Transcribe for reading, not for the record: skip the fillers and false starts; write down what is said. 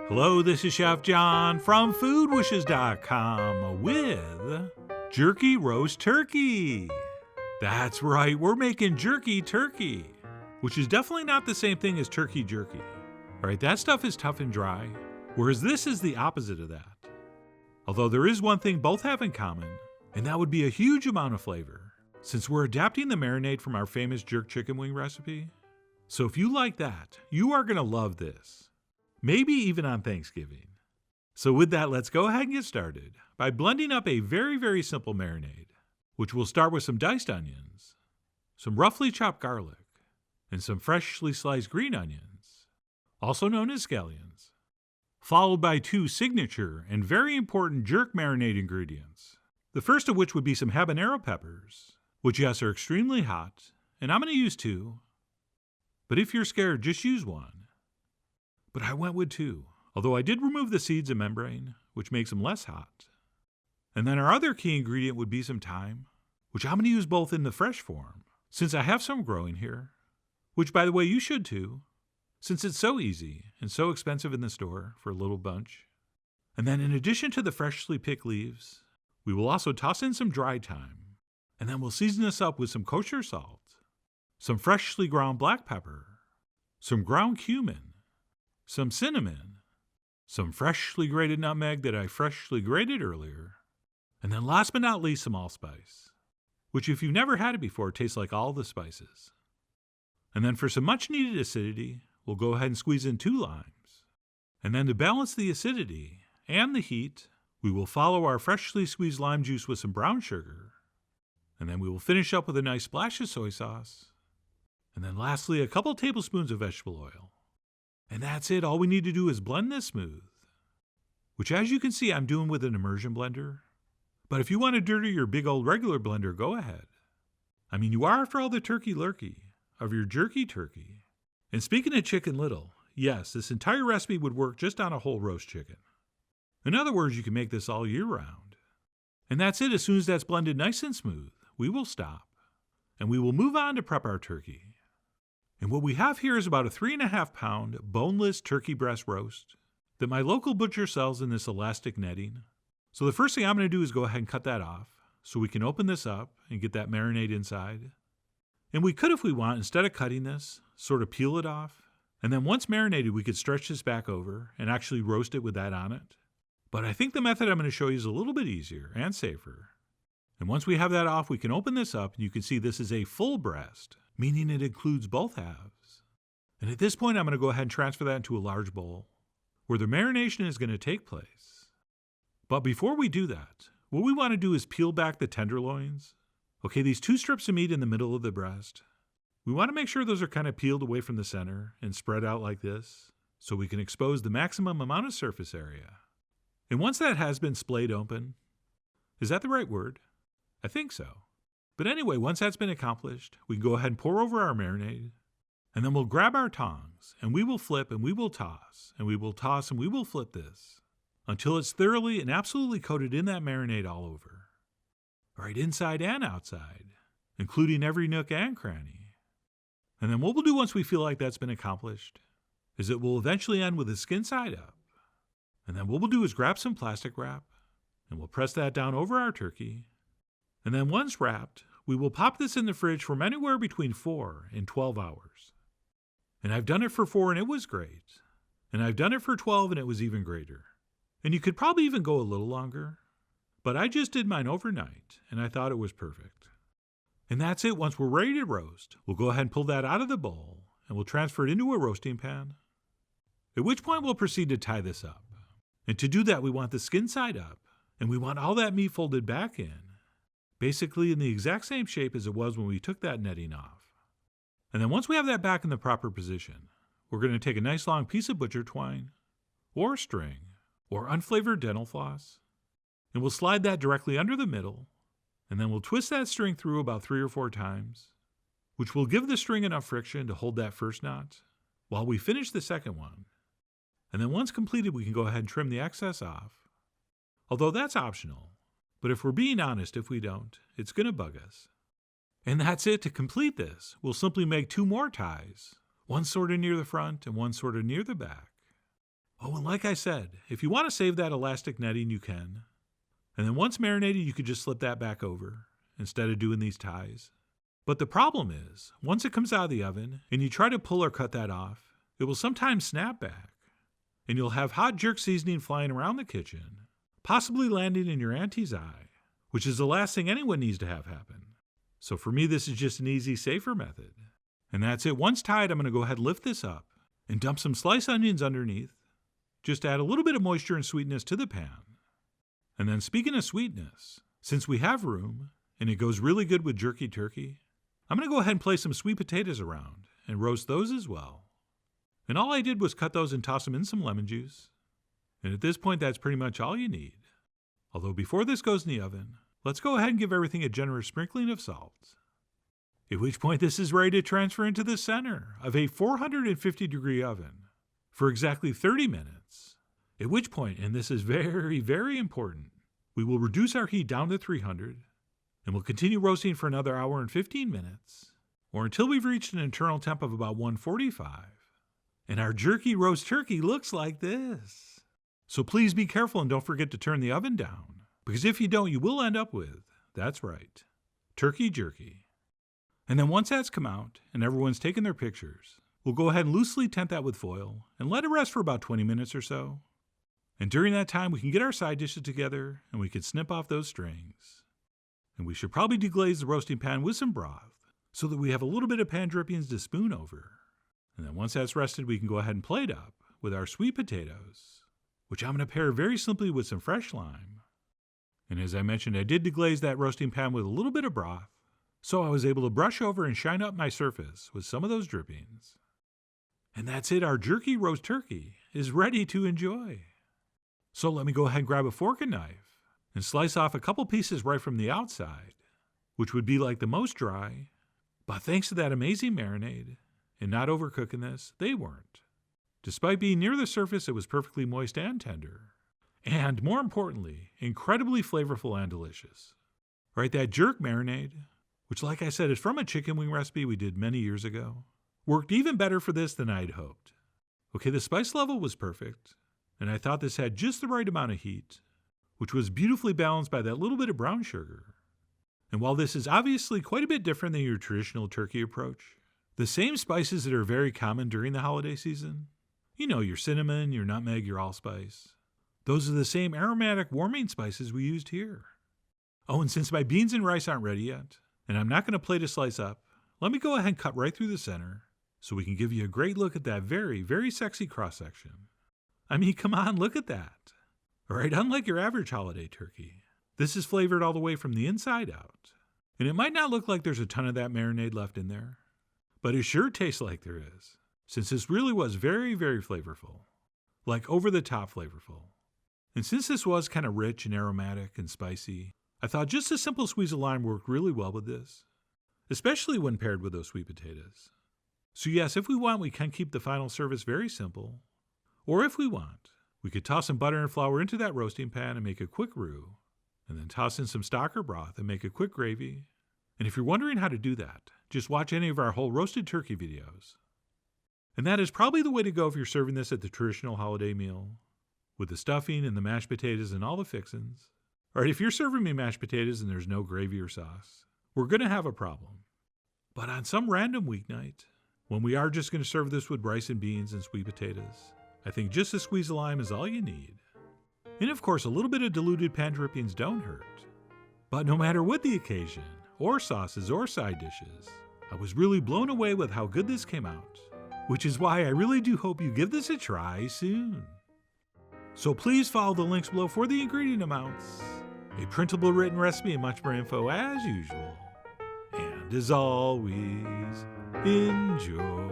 Hello, this is Chef John from foodwishes.com with Jerky Roast Turkey. That's right, we're making jerky turkey, which is definitely not the same thing as turkey jerky. All right, that stuff is tough and dry, whereas this is the opposite of that. Although there is one thing both have in common, and that would be a huge amount of flavor, since we're adapting the marinade from our famous jerk chicken wing recipe. So if you like that, you are going to love this. Maybe even on Thanksgiving. So with that, let's go ahead and get started by blending up a very, very simple marinade, which will start with some diced onions, some roughly chopped garlic, and some freshly sliced green onions, also known as scallions, followed by two signature and very important jerk marinade ingredients. The first of which would be some habanero peppers, which yes are extremely hot, and I'm going to use 2. But if you're scared, just use 1. But I went with 2, although I did remove the seeds and membrane, which makes them less hot. And then our other key ingredient would be some thyme, which I'm going to use both in the fresh form, since I have some growing here, which by the way you should too, since it's so easy and so expensive in the store for a little bunch. And then in addition to the freshly picked leaves, we will also toss in some dried thyme, and then we'll season this up with some kosher salt, some freshly ground black pepper, some ground cumin, some cinnamon, some freshly grated nutmeg that I freshly grated earlier, and then last but not least some allspice, which if you've never had it before, tastes like all the spices. And then for some much needed acidity, we'll go ahead and squeeze in 2 limes. And then to balance the acidity and the heat, we will follow our freshly squeezed lime juice with some brown sugar. And then we will finish up with a nice splash of soy sauce. And then lastly, a couple tablespoons of vegetable oil. And that's it. All we need to do is blend this smooth, which as you can see, I'm doing with an immersion blender. But if you want to dirty your big old regular blender, go ahead. I mean, you are after all the turkey lurkey of your jerky turkey. And speaking of Chicken Little, yes, this entire recipe would work just on a whole roast chicken. In other words, you can make this all year round. And that's it. As soon as that's blended nice and smooth, we will stop. And we will move on to prep our turkey. And what we have here is about a 3.5-pound boneless turkey breast roast that my local butcher sells in this elastic netting. So the first thing I'm going to do is go ahead and cut that off so we can open this up and get that marinade inside. And we could, if we want, instead of cutting this, sort of peel it off. And then once marinated, we could stretch this back over and actually roast it with that on it. But I think the method I'm going to show you is a little bit easier and safer. And once we have that off, we can open this up and you can see this is a full breast, meaning it includes both halves. And at this point, I'm going to go ahead and transfer that into a large bowl where the marination is going to take place. But before we do that, what we want to do is peel back the tenderloins. Okay, these 2 strips of meat in the middle of the breast. We want to make sure those are kind of peeled away from the center and spread out like this so we can expose the maximum amount of surface area. And once that has been splayed open, is that the right word? I think so. But anyway, once that's been accomplished, we can go ahead and pour over our marinade, and then we'll grab our tongs, and we will flip, and we will toss, and we will toss, and we will flip this until it's thoroughly and absolutely coated in that marinade all over. Right inside and outside, including every nook and cranny. And then what we'll do once we feel like that's been accomplished is it will eventually end with the skin side up. And then what we'll do is grab some plastic wrap, and we'll press that down over our turkey. And then once wrapped, we will pop this in the fridge from anywhere between 4 and 12 hours. And I've done it for 4 and it was great. And I've done it for 12 and it was even greater. And you could probably even go a little longer. But I just did mine overnight, and I thought it was perfect. And that's it. Once we're ready to roast, we'll go ahead and pull that out of the bowl, and we'll transfer it into a roasting pan. At which point we'll proceed to tie this up. And to do that, we want the skin side up, and we want all that meat folded back in, basically in the exact same shape as it was when we took that netting off. And then once we have that back in the proper position, we're going to take a nice long piece of butcher twine, or string, or unflavored dental floss, and we'll slide that directly under the middle, and then we'll twist that string through about 3 or 4 times, which will give the string enough friction to hold that first knot while we finish the second one. And then once completed, we can go ahead and trim the excess off. Although that's optional, but if we're being honest, if we don't, it's going to bug us. And that's it. To complete this, we'll simply make 2 more ties, one sort of near the front and one sort of near the back. Oh, and like I said, if you want to save that elastic netting, you can. And then once marinated, you could just slip that back over instead of doing these ties. But the problem is, once it comes out of the oven and you try to pull or cut that off, it will sometimes snap back. And you'll have hot jerk seasoning flying around the kitchen, possibly landing in your auntie's eye, which is the last thing anyone needs to have happen. So for me, this is just an easy, safer method. And that's it. Once tied, I'm going to go ahead and lift this up and dump some sliced onions underneath. Just add a little bit of moisture and sweetness to the pan. And then speaking of sweetness, since we have room, and it goes really good with jerky turkey, I'm going to go ahead and place some sweet potatoes around and roast those as well. And all I did was cut those and toss them in some lemon juice. And at this point, that's pretty much all you need. Although before this goes in the oven, let's go ahead and give everything a generous sprinkling of salt. At which point this is ready to transfer into the center of a 450-degree oven for exactly 30 minutes. At which point, and this is very, very important, we will reduce our heat down to 300 and we'll continue roasting for another hour and 15 minutes, or until we've reached an internal temp of about 145. And our jerky roast turkey looks like this. So please be careful and don't forget to turn the oven down, because if you don't, you will end up with, that's right, turkey jerky. And then once that's come out and everyone's taken their pictures, we'll go ahead and loosely tent that with foil and let it rest for about 20 minutes or so. And during that time, we can get our side dishes together and we can snip off those strings. And we should probably deglaze the roasting pan with some broth so that we have a little bit of pan drippings to spoon over. And then once that's rested, we can go ahead and plate up with our sweet potatoes, which I'm going to pair very simply with some fresh lime. And as I mentioned, I did deglaze that roasting pan with a little bit of broth, so I was able to brush over and shine up my surface with some of those drippings. And that's it, our jerky roast turkey is ready to enjoy. So let me go ahead and grab a fork and knife and slice off a couple pieces right from the outside, which would be like the most dry, but thanks to that amazing marinade and not overcooking this, they weren't. Despite being near the surface, it was perfectly moist and tender. And more importantly, incredibly flavorful and delicious. Right, that jerk marinade, which like I said is from a chicken wing recipe we did many years ago, worked even better for this than I'd hoped. Okay, the spice level was perfect, and I thought this had just the right amount of heat, which was beautifully balanced by that little bit of brown sugar. And while this is obviously quite a bit different than your traditional turkey approach, the same spices that are very common during the holiday season, you know, your cinnamon, your nutmeg, your allspice, those are the same aromatic warming spices we used here. Oh, and since my beans and rice aren't ready yet, and I'm not going to plate a slice up, let me go ahead and cut right through the center so we can give you a great look at that very, very sexy cross-section. I mean, come on, look at that. All right, unlike your average holiday turkey, this is flavored all the way from the inside out. And it might not look like there's a ton of that marinade left in there, but it sure tastes like there is, since this really was very, very flavorful, like over-the-top flavorful. And since this was kind of rich and aromatic and spicy, I thought just a simple squeeze of lime worked really well with this, especially when paired with those sweet potatoes. So yes, if we want, we can keep the final service very simple. Or if we want, we could toss some butter and flour into that roasting pan and make a quick roux, and then toss in some stock or broth and make a quick gravy. And if you're wondering how to do that, just watch any of our whole roasted turkey videos. And that is probably the way to go if you're serving this at the traditional holiday meal, with the stuffing and the mashed potatoes and all the fixins. All right, if you're serving me mashed potatoes and there's no gravy or sauce, we're going to have a problem. But on some random weeknight, when we are just going to serve this with rice and beans and sweet potatoes, I think just a squeeze of lime is all you need. And of course, a little bit of diluted pan drippings don't hurt. But no matter what the occasion, or sauces or side dishes, I was really blown away with how good this came out, which is why I really do hope you give this a try soon. So please follow the links below for the ingredient amounts, a printable written recipe, and much more info as usual. And as always, enjoy.